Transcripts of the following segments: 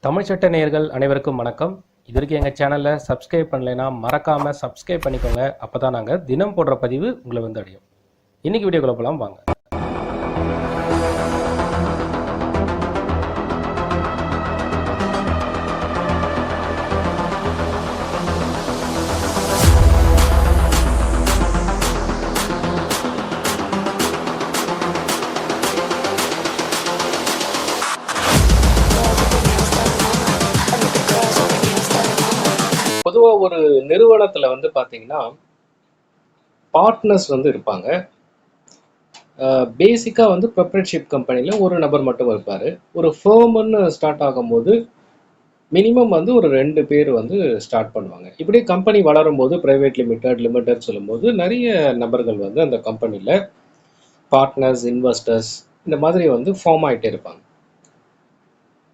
தமிழ் சட்ட நேயர்கள் அனைவருக்கும் வணக்கம். இது வரைக்கும் எங்கள் சேனலை சப்ஸ்கிரைப் பண்ணலைன்னா மறக்காமல் சப்ஸ்கிரைப் பண்ணிக்கோங்க. அப்போ தான் நாங்கள் தினம் போடுற பதிவு உங்களை வந்து அடையும். இன்றைக்கி வீடியோக்குள்ள போகலாம் வாங்க. பொதுவாக ஒரு நிறுவனத்தில் வந்து பார்த்தீங்கன்னா பார்ட்னர்ஸ் வந்து இருப்பாங்க. பேசிக்காக வந்து ப்ரொப்ரைட்டர்ஷிப் கம்பெனியில் ஒரு நபர் மட்டும் இருப்பார். ஒரு ஃபேர்ம்னு ஸ்டார்ட் ஆகும்போது மினிமம் வந்து ஒரு 2 பேர் வந்து ஸ்டார்ட் பண்ணுவாங்க. இப்படி கம்பெனி வளரும் போது ப்ரைவேட் லிமிடெட் சொல்லும்போது நிறைய நபர்கள் வந்து அந்த கம்பெனியில் பார்ட்னர்ஸ், இன்வெஸ்டர்ஸ் இந்த மாதிரி வந்து ஃபார்ம் ஆகிட்டே இருப்பாங்க.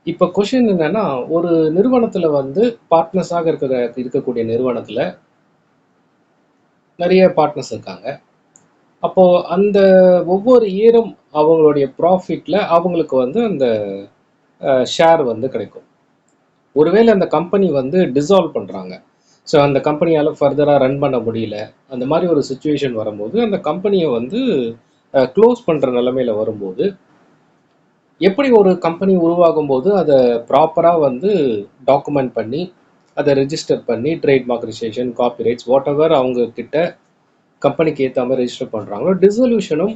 இப்போ கொஷின் என்னன்னா, ஒரு நிறுவனத்தில் வந்து பார்ட்னர்ஸாக இருக்கக்கூடிய நிறுவனத்தில் நிறைய பார்ட்னர்ஸ் இருக்காங்க. அப்போது அந்த ஒவ்வொரு இயரும் அவங்களுடைய ப்ராஃபிட்டில் அவங்களுக்கு வந்து அந்த ஷேர் வந்து கிடைக்கும். ஒருவேளை அந்த கம்பெனி வந்து டிசால்வ் பண்ணுறாங்க, ஸோ அந்த கம்பெனியால் ஃபர்தராக ரன் பண்ண முடியல, அந்த மாதிரி ஒரு சுச்சுவேஷன் வரும்போது அந்த கம்பெனியை வந்து க்ளோஸ் பண்ணுற நிலைமையில் வரும்போது, எப்படி ஒரு கம்பெனி உருவாகும் போது அதை ப்ராப்பராக வந்து டாக்குமெண்ட் பண்ணி அதை ரெஜிஸ்டர் பண்ணி trademark registration, copyrights, what ever அவங்க கிட்ட கம்பெனிக்கு ஏற்ற மாதிரி ரெஜிஸ்டர் பண்ணுறாங்களோ, டிசல்யூஷனும்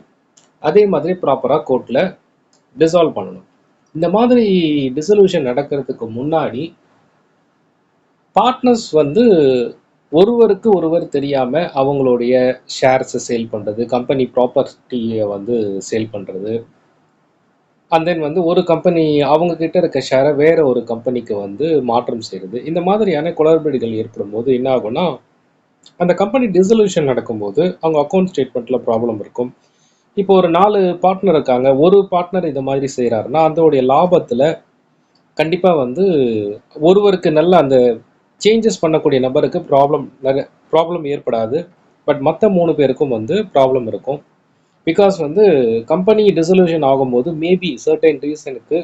அதே மாதிரி ப்ராப்பராக கோர்ட்டில் டிசால்வ் பண்ணணும். இந்த மாதிரி டிசல்யூஷன் நடக்கிறதுக்கு முன்னாடி பார்ட்னர்ஸ் வந்து ஒருவருக்கு ஒருவர் தெரியாமல் அவங்களுடைய ஷேர்ஸை சேல் பண்ணுறது, கம்பெனி ப்ராப்பர்ட்டியை வந்து சேல் பண்ணுறது, அண்ட் தென் வந்து ஒரு கம்பெனி அவங்க கிட்ட இருக்க ஷேரை வேற ஒரு கம்பெனிக்கு வந்து மாற்றம் செய்கிறது, இந்த மாதிரியான குளறுபடிகள் ஏற்படும் போது என்ன ஆகும்னா, அந்த கம்பெனி டிசல்யூஷன் நடக்கும்போது அவங்க அக்கௌண்ட் ஸ்டேட்மெண்ட்டில் ப்ராப்ளம் இருக்கும். இப்போ ஒரு 4 பார்ட்னர் இருக்காங்க, ஒரு பார்ட்னர் இந்த மாதிரி செய்கிறாருன்னா அதோடைய லாபத்தில் கண்டிப்பாக வந்து ஒருவருக்கு நல்ல அந்த சேஞ்சஸ் பண்ணக்கூடிய நபருக்கு ப்ராப்ளம் ஏற்படாது. பட் மற்ற 3 பேருக்கும் வந்து ப்ராப்ளம் இருக்கும். பிகாஸ் வந்து கம்பெனி டிசல்யூஷன் ஆகும்போது மேபி சர்டைன் ரீசனுக்கு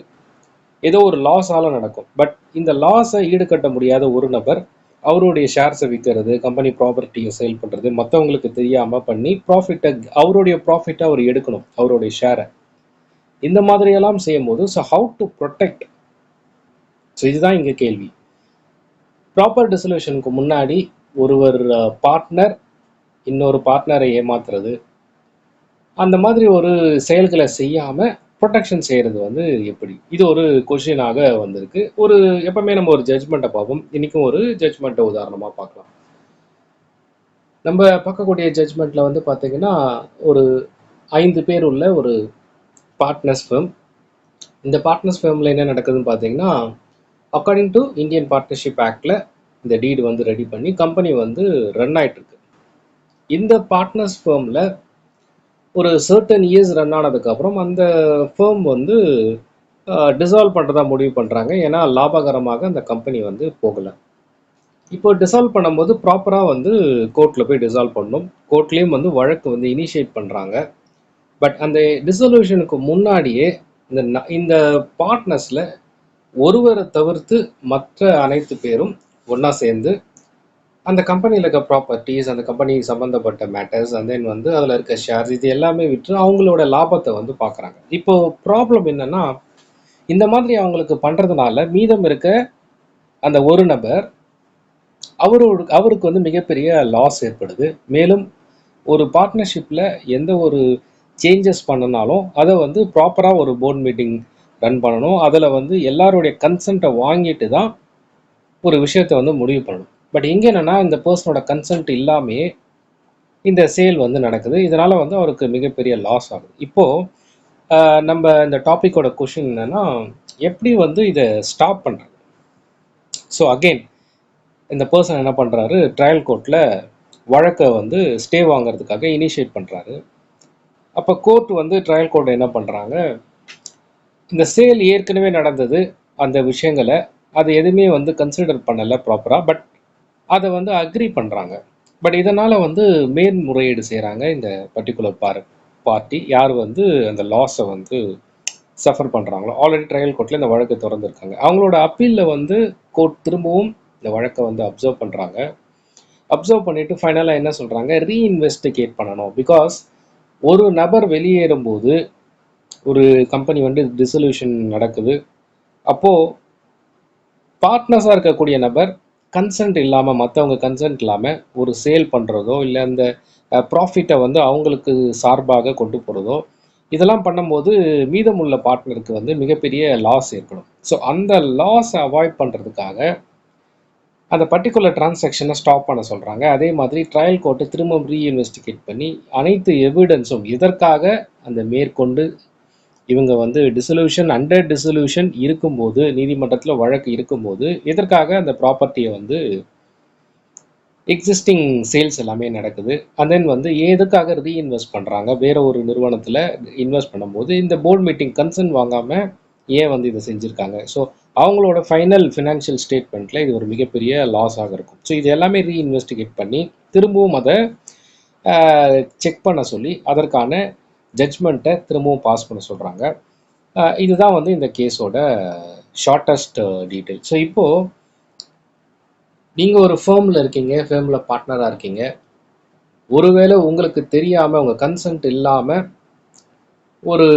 ஏதோ ஒரு லாஸால் நடக்கும். பட் இந்த லாஸை ஈடுகட்ட முடியாத ஒரு நபர் அவருடைய ஷேர்ஸை விற்கிறது, கம்பெனி ப்ராப்பர்ட்டியை சேல் பண்ணுறது, மற்றவங்களுக்கு தெரியாமல் பண்ணி அவருடைய ப்ராஃபிட்டை அவர் எடுக்கணும், அவருடைய ஷேரை. இந்த மாதிரியெல்லாம் செய்யும்போது so how to protect, so இதுதான் இங்கே கேள்வி. ப்ராப்பர் டிசல்யூஷனுக்கு முன்னாடி ஒருவர் பார்ட்னர் இன்னொரு பார்ட்னரை ஏமாத்துறது, அந்த மாதிரி ஒரு செயல்களை செய்யாமல் ப்ரொடெக்ஷன் செய்கிறது வந்து எப்படி? இது ஒரு கொஷினாக வந்திருக்கு. எப்பவுமே நம்ம ஒரு ஜட்ஜ்மெண்ட்டை பார்ப்போம். இன்றைக்கும் ஒரு ஜட்ஜ்மெண்ட்டை உதாரணமாக பார்க்கலாம். நம்ம பார்க்கக்கூடிய ஜட்ஜ்மெண்ட்டில் வந்து பார்த்திங்கன்னா ஒரு 5 பேர் உள்ள ஒரு பார்ட்னர்ஸ் ஃபேம். இந்த பார்ட்னர்ஸ் ஃபேமில் என்ன நடக்குதுன்னு பார்த்தீங்கன்னா, அக்கார்டிங் டு இந்தியன் பார்ட்னர்ஷிப் ஆக்டில் இந்த டீடு வந்து ரெடி பண்ணி கம்பெனி வந்து ரன் ஆகிட்டுருக்கு. இந்த பார்ட்னர்ஸ் ஃபேமில் ஒரு சர்டன் இயர்ஸ் ரன் ஆனதுக்கப்புறம் அந்த ஃபேம் வந்து டிசால்வ் பண்ணுறதா முடிவு பண்ணுறாங்க. ஏன்னா லாபகரமாக அந்த கம்பெனி வந்து போகலை. இப்போ டிசால்வ் பண்ணும்போது ப்ராப்பராக வந்து கோர்ட்டில் போய் டிசால்வ் பண்ணணும். கோர்ட்லேயும் வந்து வழக்கு வந்து இனிஷியேட் பண்ணுறாங்க. பட் அந்த டிசல்யூஷனுக்கு முன்னாடியே இந்த பார்ட்னர்ஸில் ஒருவரை தவிர்த்து மற்ற அனைத்து பேரும் ஒன்றா சேர்ந்து அந்த கம்பெனியில் இருக்க ப்ராப்பர்ட்டிஸ், அந்த கம்பெனி சம்மந்தப்பட்ட மேட்டர்ஸ், அண்ட் தென் வந்து அதில் இருக்க ஷேர்ஸ், இது எல்லாமே விற்று அவங்களோட லாபத்தை வந்து பார்க்குறாங்க. இப்போது ப்ராப்ளம் என்னென்னா, இந்த மாதிரி அவங்களுக்கு பண்ணுறதுனால மீதம் இருக்க அந்த ஒரு நபர் அவருக்கு வந்து மிகப்பெரிய லாஸ் ஏற்படுது. மேலும் ஒரு பார்ட்னர்ஷிப்பில் எந்த ஒரு சேஞ்சஸ் பண்ணனாலும் அதை வந்து ப்ராப்பராக ஒரு போர்ட் மீட்டிங் ரன் பண்ணணும். அதில் வந்து எல்லாருடைய கன்சென்ட்டை வாங்கிட்டு தான் ஒரு விஷயத்தை வந்து முடிவு பண்ணணும். பட் இங்கே என்னென்னா, இந்த பர்சனோட கன்சென்ட் இல்லாமையே இந்த சேல் வந்து நடக்குது. இதனால் வந்து அவருக்கு மிகப்பெரிய லாஸ் ஆகுது. இப்போது நம்ம இந்த டாப்பிக்கோட கொஷின் என்னென்னா, எப்படி வந்து இதை ஸ்டாப் பண்ணுறது? ஸோ அகெயின் இந்த பர்சன் என்ன பண்ணுறாரு, ட்ரையல் கோர்ட்டில் வழக்கை வந்து ஸ்டே வாங்கிறதுக்காக இனிஷியேட் பண்ணுறாரு. அப்போ கோர்ட் வந்து ட்ரையல் கோர்ட் என்ன பண்ணுறாங்க, இந்த சேல் ஏற்கனவே நடந்தது, அந்த விஷயங்களை அதை எதுவுமே வந்து கன்சிடர் பண்ணலை ப்ராப்பராக. பட் அதை வந்து அக்ரி பண்ணுறாங்க. பட் இதனால் வந்து மேன்முறையீடு செய்கிறாங்க இந்த பர்டிகுலர் பார்ட்டி. யார் வந்து அந்த லாஸை வந்து சஃபர் பண்ணுறாங்களோ, ஆல்ரெடி ட்ரையல் கோர்ட்டில் இந்த வழக்கு திறந்துருக்காங்க, அவங்களோட அப்பீலில் வந்து கோர்ட் திரும்பவும் இந்த வழக்கை வந்து அப்சர்வ் பண்ணுறாங்க. அப்சர்வ் பண்ணிவிட்டு ஃபைனலாக என்ன சொல்கிறாங்க, ரீஇன்வெஸ்டிகேட் பண்ணணும். பிகாஸ் ஒரு நபர் வெளியேறும்போது ஒரு கம்பெனி வந்து டிசல்யூஷன் நடக்குது, அப்போது பார்ட்னர்ஸாக இருக்கக்கூடிய நபர் கன்சென்ட் இல்லாமல், மற்றவங்க கன்சென்ட் இல்லாமல் ஒரு சேல் பண்ணுறதோ இல்லை அந்த ப்ராஃபிட்டை வந்து அவங்களுக்கு சார்பாக கொண்டு போகிறதோ, இதெல்லாம் பண்ணும்போது மீதமுள்ள பார்ட்னருக்கு வந்து மிகப்பெரிய லாஸ் ஏற்படும். ஸோ அந்த லாஸை அவாய்ட் பண்ணுறதுக்காக அந்த பர்டிகுலர் டிரான்சாக்ஷனை ஸ்டாப் பண்ண சொல்கிறாங்க. அதே மாதிரி ட்ரையல் கோர்ட்டு திரும்ப ரீஇன்வெஸ்டிகேட் பண்ணி அனைத்து எவிடன்ஸும் எதற்காக அந்த மேற்கொண்டு இவங்க வந்து டிசல்யூஷன் அண்டர் டிசல்யூஷன் இருக்கும்போது, நீதிமன்றத்தில் வழக்கு இருக்கும்போது எதற்காக அந்த ப்ராப்பர்ட்டியை வந்து எக்ஸிஸ்டிங் சேல்ஸ் எல்லாமே நடக்குது, அண்ட் தென் வந்து எதுக்காக ரீஇன்வெஸ்ட் பண்ணுறாங்க, வேறு ஒரு நிறுவனத்தில் இன்வெஸ்ட் பண்ணும்போது இந்த போர்ட் மீட்டிங் கன்சர்ன் வாங்காமல் ஏன் வந்து இதை செஞ்சுருக்காங்க. ஸோ அவங்களோட ஃபைனல் ஃபினான்ஷியல் ஸ்டேட்மெண்ட்டில் இது ஒரு மிகப்பெரிய லாஸாக இருக்கும். ஸோ இது எல்லாமே ரீஇன்வெஸ்டிகேட் பண்ணி திரும்பவும் அதை செக் பண்ண சொல்லி அதற்கான ஜட்ஜ்மெண்ட்டை திரும்பவும் பாஸ் பண்ண சொல்கிறாங்க. இதுதான் வந்து இந்த கேஸோட ஷார்ட்டஸ்ட் டீட்டெயில். ஸோ இப்போது நீங்கள் ஒரு ஃபேர்மில் இருக்கீங்க, ஃபேர்மில் பார்ட்னராக இருக்கீங்க, ஒருவேளை உங்களுக்கு தெரியாமல் உங்கள் கன்சென்ட் இல்லாமல் ஒரு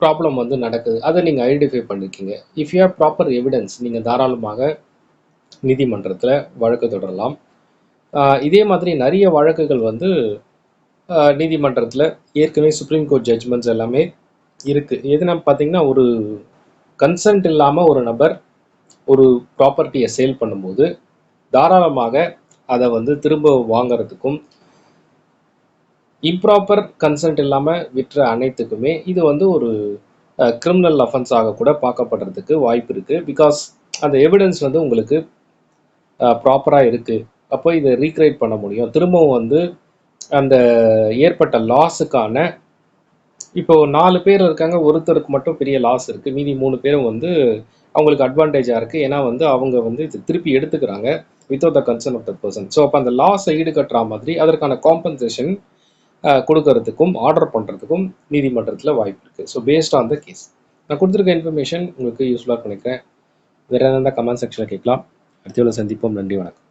ப்ராப்ளம் வந்து நடக்குது, அதை நீங்கள் ஐடென்டிஃபை பண்ணியிருக்கீங்க. If you have proper evidence, நீங்கள் தாராளமாக நீதிமன்றத்தில் வழக்கு தொடரலாம். இதே மாதிரி நிறைய வழக்குகள் வந்து நீதிமன்றத்தில் ஏற்கனவே சுப்ரீம் கோர்ட் ஜட்ஜ்மெண்ட்ஸ் எல்லாமே இருக்குது. எதுனா பார்த்தீங்கன்னா, ஒரு கன்சென்ட் இல்லாமல் ஒரு நபர் ஒரு ப்ராப்பர்ட்டியை சேல் பண்ணும்போது தாராளமாக அதை வந்து திரும்ப வாங்கிறதுக்கும், இம்ப்ராப்பர் கன்சென்ட் இல்லாமல் விற்ற அனைத்துக்குமே இது வந்து ஒரு கிரிமினல் அஃபென்ஸாக கூட பார்க்கப்படுறதுக்கு வாய்ப்பு இருக்குது. பிகாஸ் அந்த எவிடன்ஸ் வந்து உங்களுக்கு ப்ராப்பராக இருக்குது. அப்போ இதை ரீக்ரியேட் பண்ண முடியும். திரும்பவும் வந்து அந்த ஏற்பட்ட லாஸுக்கான, இப்போ 4 பேர் இருக்காங்க, ஒருத்தருக்கு மட்டும் பெரிய லாஸ் இருக்குது, மீதி 3 பேரும் வந்து அவங்களுக்கு அட்வான்டேஜாக இருக்குது. ஏன்னா வந்து அவங்க வந்து இது திருப்பி எடுத்துக்கிறாங்க without the concern of the person. So அப்போ அந்த லாஸை ஈடுகட்டுற மாதிரி அதற்கான காம்பன்சேஷன் கொடுக்கறதுக்கும் ஆர்டர் பண்ணுறதுக்கும் நீதிமன்றத்தில் வாய்ப்பு இருக்குது. So based on the case நான் கொடுத்துருக்க இன்ஃபர்மேஷன் உங்களுக்கு யூஸ்ஃபுல்லாக பண்ணிக்கிறேன். வேறு எதாவது கமெண்ட் செக்ஷனில் கேட்கலாம். அடுத்த சந்திப்போம். நன்றி, வணக்கம்.